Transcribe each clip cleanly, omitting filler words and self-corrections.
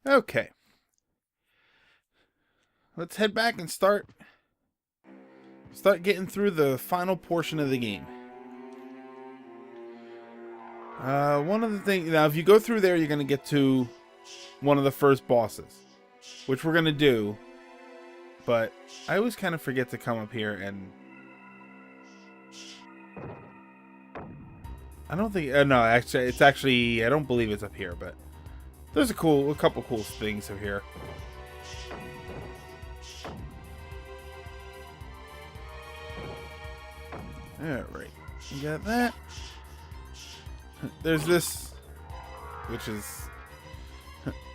Okay. Let's head back and start getting through the final portion of the game. One of the things, now if you go through there, you're going to get to one of the first bosses, which we're going to do, but I always kind of forget to come up here and I don't think, no, actually, I don't believe it's up here, but there's a couple cool things up here. Alright, you got that. There's this, which is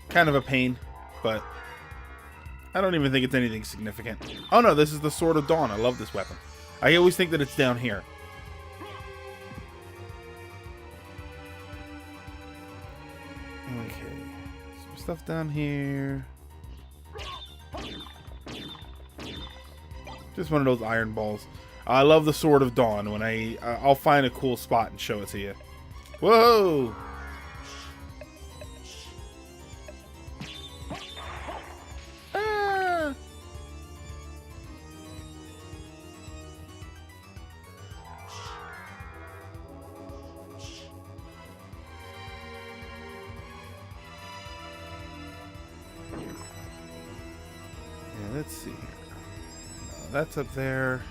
kind of a pain, but I don't even think it's anything significant. Oh no, this is the Sword of Dawn. I love this weapon. I always think that it's down here. Okay, some stuff down here. Just one of those iron balls. I love the Sword of Dawn. When I'll find a cool spot and show it to you. Whoa! Ah! Yeah, let's see here. That's up there.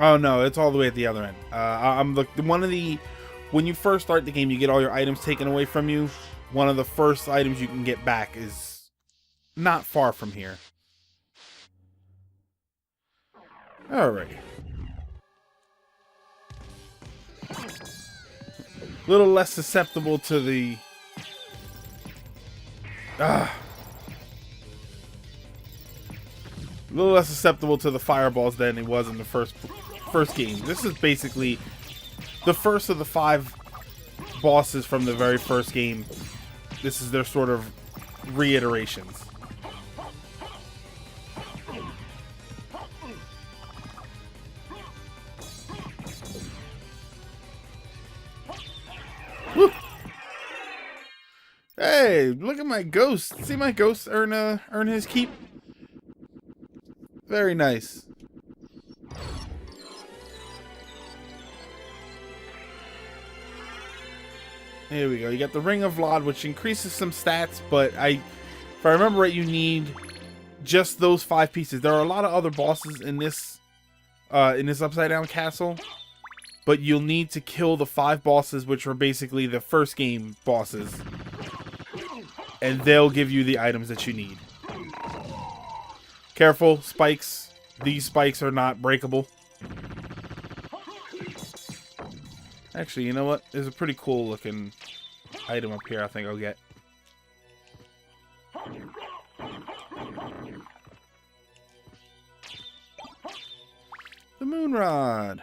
Oh no, it's all the way at the other end. When you first start the game, you get all your items taken away from you. One of the first items you can get back is not far from here. Alright. A little less susceptible to the... A little less susceptible to the fireballs than it was in the first game. This is basically the first of the 5 bosses from the very first game. This is their sort of reiterations. Woo! Hey, look at my ghost. See my ghost earn his keep? Very nice. Here we go. You got the Ring of Vlad, which increases some stats, but if I remember right, you need just those 5 pieces. There are a lot of other bosses in this upside down castle, but you'll need to kill the 5 bosses, which are basically the first game bosses, and they'll give you the items that you need. Careful, spikes. These spikes are not breakable. Actually, you know what? There's a pretty cool looking item up here I think I'll get. The Moon Rod.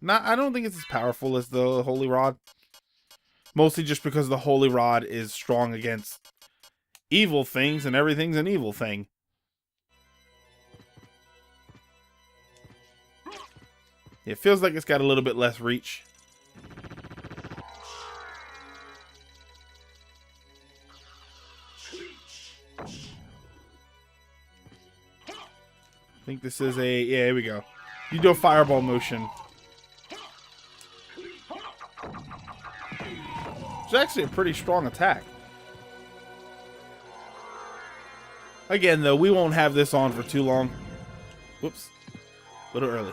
I don't think it's as powerful as the Holy Rod. Mostly just because the Holy Rod is strong against evil things, and everything's an evil thing. It feels like it's got a little bit less reach. I think this is a... Yeah, here we go. You do a fireball motion. It's actually a pretty strong attack. Again, though, we won't have this on for too long. Whoops. A little early.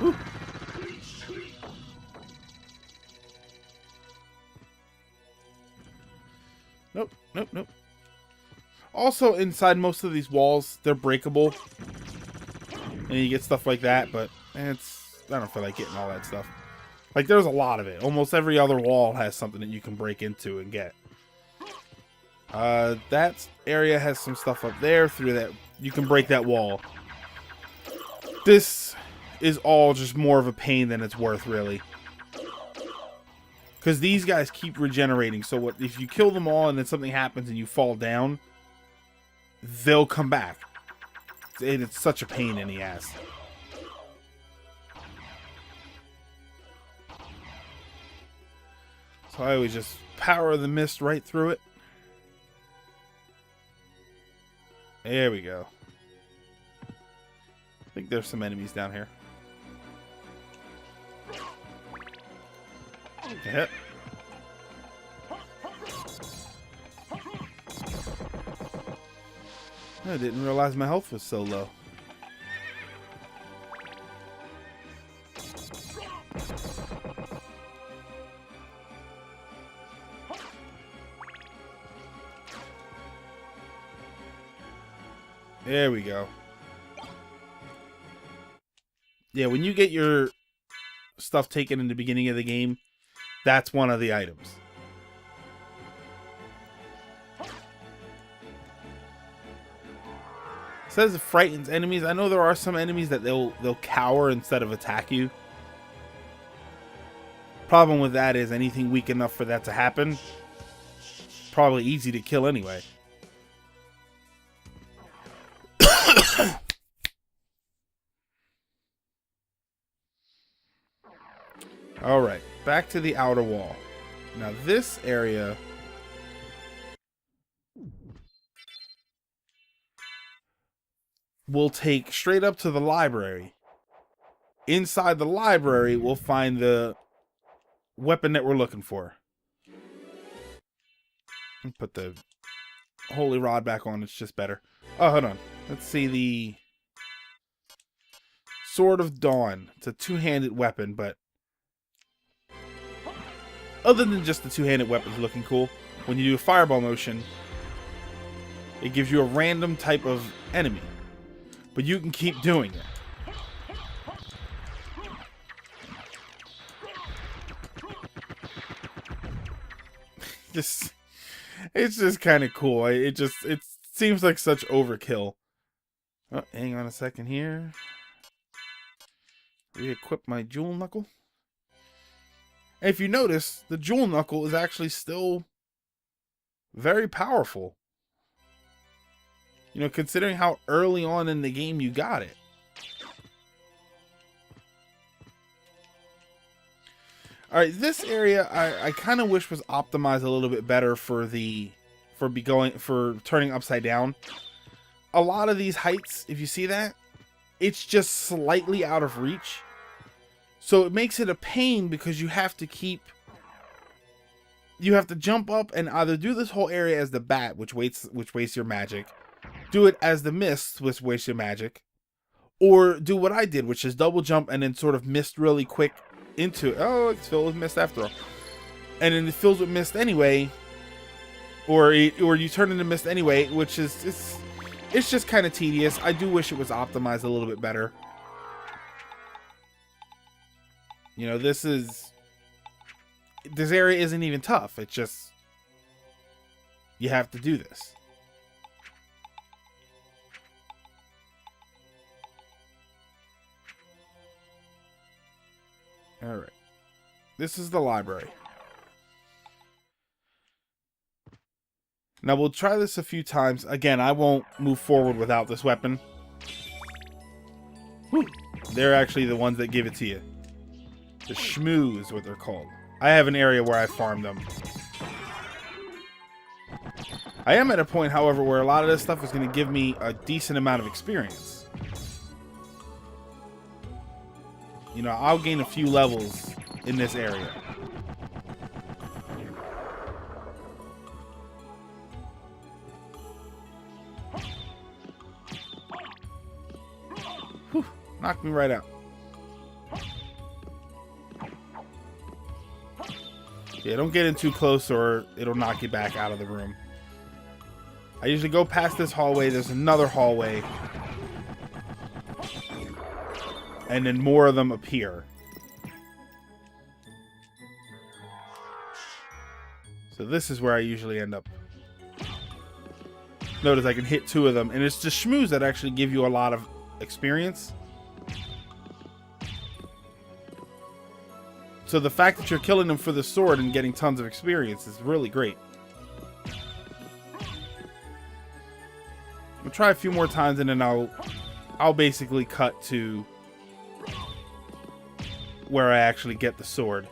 Woo. Nope, nope, nope. Also, inside most of these walls, they're breakable. And you get stuff like that, but I don't feel like getting all that stuff. Like, there's a lot of it. Almost every other wall has something that you can break into and get. That area has some stuff up there through that. You can break that wall. This is all just more of a pain than it's worth, really. Because these guys keep regenerating. So what if you kill them all and then something happens and you fall down, they'll come back. It's such a pain in the ass. So I always just power the mist right through it. There we go. I think there's some enemies down here. Hit. I didn't realize my health was so low. There we go. Yeah, when you get your stuff taken in the beginning of the game, that's one of the items. It says it frightens enemies. I know there are some enemies that they'll cower instead of attack you. Problem with that is anything weak enough for that to happen, probably easy to kill anyway. All right, back to the outer wall. Now this area will take straight up to the library. Inside the library, we'll find the weapon that we're looking for. And put the holy rod back on, it's just better. Oh, hold on. Let's see the Sword of Dawn. It's a two-handed weapon, but other than just the two-handed weapons looking cool, when you do a fireball motion, it gives you a random type of enemy. But you can keep doing it. It's just kind of cool. It seems like such overkill. Oh, hang on a second here. Re-equip my jewel knuckle. And if you notice, the jewel knuckle is actually still very powerful. You know, considering how early on in the game you got it. Alright, this area I kind of wish was optimized a little bit better for turning upside down. A lot of these heights, if you see that, it's just slightly out of reach. So it makes it a pain because you have to jump up and either do this whole area as the bat, which wastes your magic, do it as the mist, which wastes your magic, or do what I did, which is double jump and then sort of mist really quick into it. Oh, it's filled with mist after all. And then it fills with mist anyway, or you turn into mist anyway, which is it's just kind of tedious. I do wish it was optimized a little bit better. You know, this area isn't even tough. It's just you have to do this. All right. This is the library. Now we'll try this a few times. Again, I won't move forward without this weapon. Whew. They're actually the ones that give it to you. The shmoo is what they're called. I have an area where I farm them. I am at a point, however, where a lot of this stuff is going to give me a decent amount of experience. You know, I'll gain a few levels in this area. Whew, knocked me right out. Yeah, don't get in too close or it'll knock you back out of the room. I usually go past this hallway. There's another hallway. And then more of them appear. So this is where I usually end up. Notice I can hit two of them. And it's the shmoos that actually give you a lot of experience. So the fact that you're killing them for the sword and getting tons of experience is really great. We'll try a few more times and then I'll basically cut to where I actually get the sword.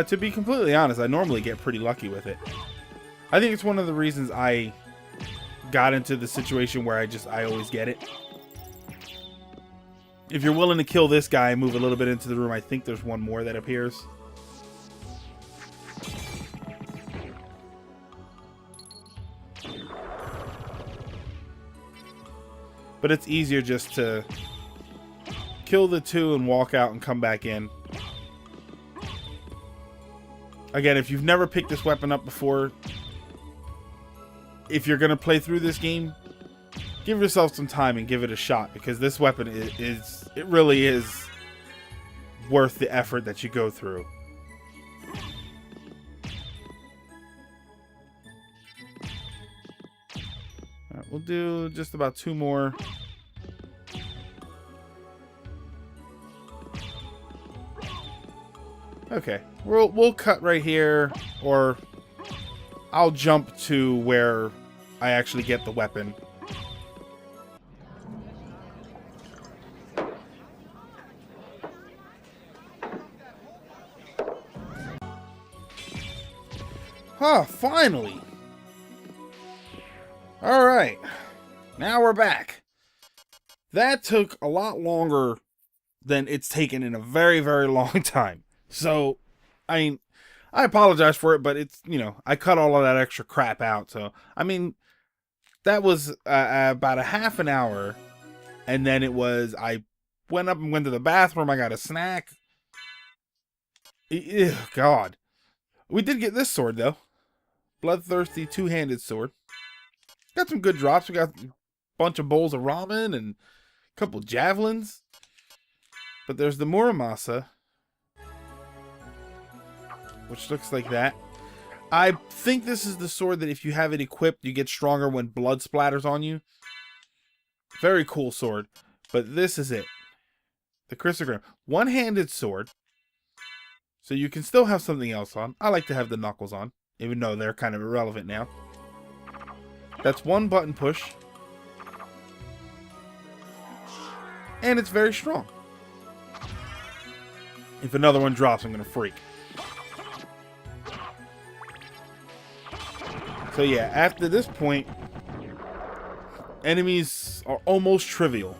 To be completely honest, I normally get pretty lucky with it. I think it's one of the reasons I got into the situation where I always get it. If you're willing to kill this guy and move a little bit into the room, I think there's one more that appears. But it's easier just to kill the two and walk out and come back in. Again, if you've never picked this weapon up before, if you're going to play through this game, give yourself some time and give it a shot, because this weapon it really is worth the effort that you go through. All right, we'll do just about 2 more. Okay, we'll cut right here, or I'll jump to where I actually get the weapon. Huh, finally! Alright, now we're back. That took a lot longer than it's taken in a very, very long time. So, I mean, I apologize for it, but it's, you know, I cut all of that extra crap out. So, I mean, that was about a half an hour. And then it was, I went up and went to the bathroom. I got a snack. Ew, God. We did get this sword, though. Bloodthirsty two-handed sword. Got some good drops. We got a bunch of bowls of ramen and a couple javelins. But there's the Muramasa, which looks like that. I think this is the sword that if you have it equipped, you get stronger when blood splatters on you. Very cool sword. But this is it. The Crystogram. One-handed sword. So you can still have something else on. I like to have the knuckles on, even though they're kind of irrelevant now. That's one button push. And it's very strong. If another one drops, I'm going to freak. So yeah, after this point, enemies are almost trivial.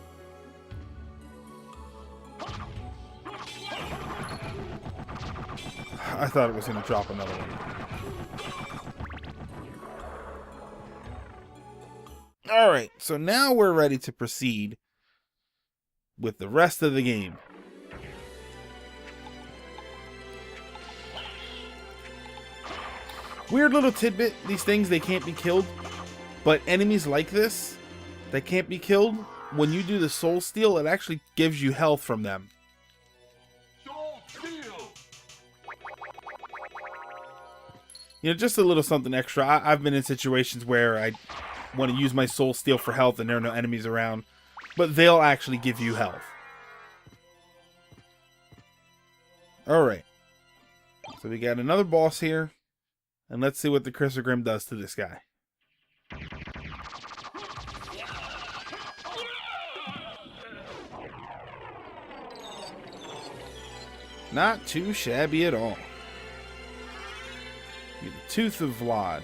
I thought it was going to drop another one. Alright, so now we're ready to proceed with the rest of the game. Weird little tidbit, these things, they can't be killed. But enemies like this, that can't be killed, when you do the soul steal, it actually gives you health from them. You know, just a little something extra. I've been in situations where I want to use my soul steal for health and there are no enemies around. But they'll actually give you health. Alright. So we got another boss here. And let's see what the Crystogram does to this guy. Not too shabby at all. Get the Tooth of Vlad.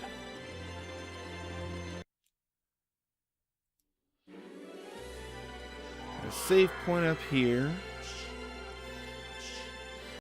A save point up here.